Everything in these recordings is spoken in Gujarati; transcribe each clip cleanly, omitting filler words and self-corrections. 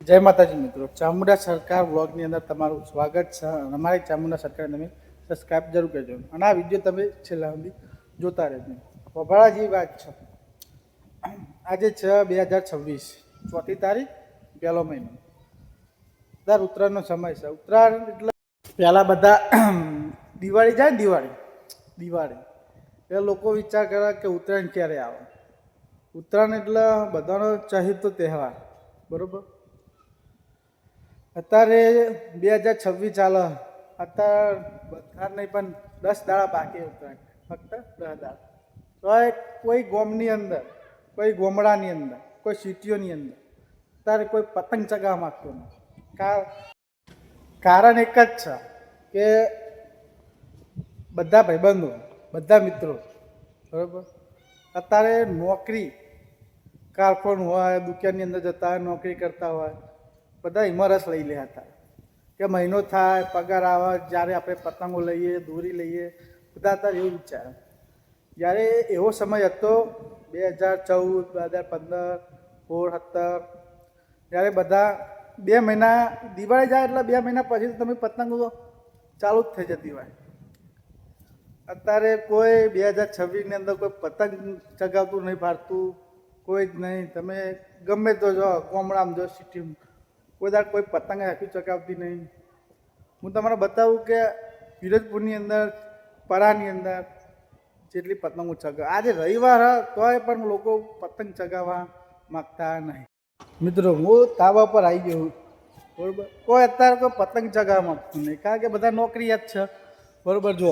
જય માતાજી મિત્રો, ચામુંડા સરકાર વ્લોગની અંદર તમારું સ્વાગત છે. અમારી ચામુંડા સરકાર તમે સબસ્ક્રાઈબ જરૂર કરજો અને આ વિડીયો તમે છેલ્લા સુધી જોતા રહેજો. વભાળા જેવી વાત છે. આજે છે 2026, 4મી તારીખ, 1લો મહિનો. દર ઉત્તરાયણનો સમય છે. ઉત્તરાયણ એટલે પહેલાં બધા દિવાળી જાય ને, દિવાળી એટલે લોકો વિચાર કરે કે ઉત્તરાયણ ક્યારે આવે. ઉત્તરાયણ એટલે બધાનો ચહીતો તહેવાર, બરાબર. અત્યારે 2026 ચાલે. અત્યારે બધા નહીં પણ 10 દાડા બાકી ઉત્તરાયણ, ફક્ત 10 દાડા. તો કોઈ ગામની અંદર, કોઈ ગામડાની અંદર, કોઈ સિટીઓની અંદર અત્યારે કોઈ પતંગ ચગાવવા માગતો નથી. કારણ એક જ છે કે બધા ભાઈબંધો, બધા મિત્રો, બરાબર, અત્યારે નોકરી કારખાનું હોય, દુકાનની અંદર જતા હોય, નોકરી કરતા હોય, બધા એમાં રસ લઈ લે હતા કે મહિનો થાય, પગાર આવે, જ્યારે આપણે પતંગો લઈએ, દોરી લઈએ, બધા અત્યારે એવું વિચારે. જ્યારે એવો સમય હતો 2014, 2015, 16, 17, જ્યારે બધા 2 મહિના દિવાળી જાય એટલે 2 મહિના પછી તમે પતંગો ચાલુ જ થઈ જતી હોય. અત્યારે કોઈ 2026ની અંદર કોઈ પતંગ ચગાવતું નહીં, ફાડતું કોઈ જ નહીં. તમે ગમે તો જો ગામડામાં જો, સિટીમાં કોઈ પતંગ આખી ચગાવતી નહીં. હું તમને બતાવું કે વિરજપુરની અંદર, પરાની અંદર જેટલી પતંગો ચગાવે. આજે રવિવાર તોય પણ લોકો પતંગ ચગાવવા માગતા નહીં. મિત્રો, હું ધાબા પર આવી ગયો, બરાબર. કોઈ અત્યારે કોઈ પતંગ ચગાવવા માગતું નહીં, કારણ કે બધા નોકરીયાત છે, બરાબર. જો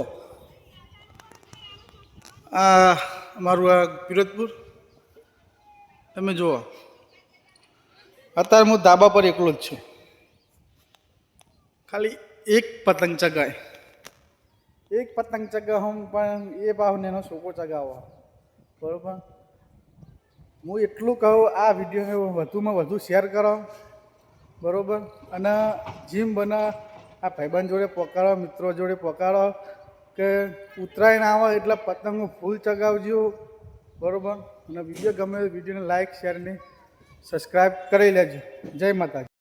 આ અમારું આ વિરજપુર તમે જુઓ. અત્યારે હું ધાબા પર એકલો જ છું. ખાલી એક પતંગ ચગાય, એક પતંગ ચગાવું, પણ એ ભાવને એનો છોકરો ચગાવો, બરાબર. હું એટલું કહું, આ વિડીયોને વધુમાં વધુ શેર કરો, બરાબર. અને જીમ બને આ ભાઈબંધ જોડે પકડો, મિત્રો જોડે પકડો કે ઉત્તરાયણ આવે એટલે પતંગો ફૂલ ચગાવજો, બરાબર. અને વિડીયો ગમે વિડીયોને લાઈક, શેર ને સબસ્ક્રાઈબ કરી લેજો. જય માતાજી.